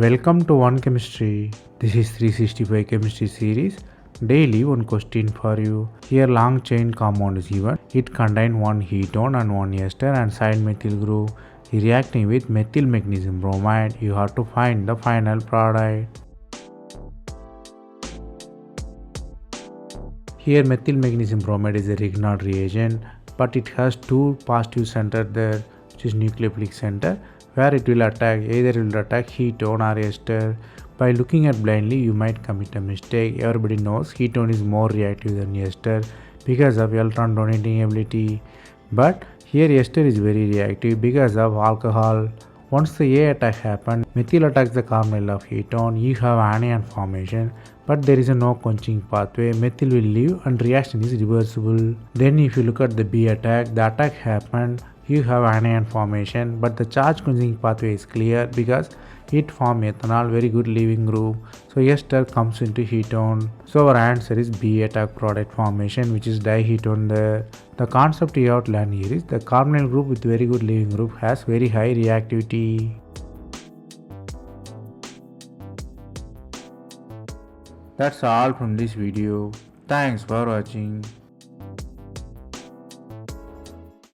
Welcome to One Chemistry. This is 365 Chemistry series. Daily one question for you. Here long chain compound is given. It contains one ketone and one ester and side methyl group reacting with methyl magnesium bromide. You have to find the final product. Here methyl magnesium bromide is a Grignard reagent, but it has two positive center there, which is nucleophilic center, where it will attack ketone or ester. By looking at blindly, you might commit a mistake. Everybody knows ketone is more reactive than ester because of electron donating ability. But here ester is very reactive because of alcohol. Once the A attack happens, methyl attacks the carbonyl of ketone, you have anion formation, but there is no quenching pathway. Methyl will leave and reaction is reversible. Then if you look at the B attack, the attack happened, you have anion formation, but the charge quenching pathway is clear because it forms ethanol, very good leaving group. So ester comes into ketone. So our answer is B attack product formation, which is diketone there. The concept you have to learn here is the carbonyl group with very good leaving group has very high reactivity. That's all from this video. Thanks for watching.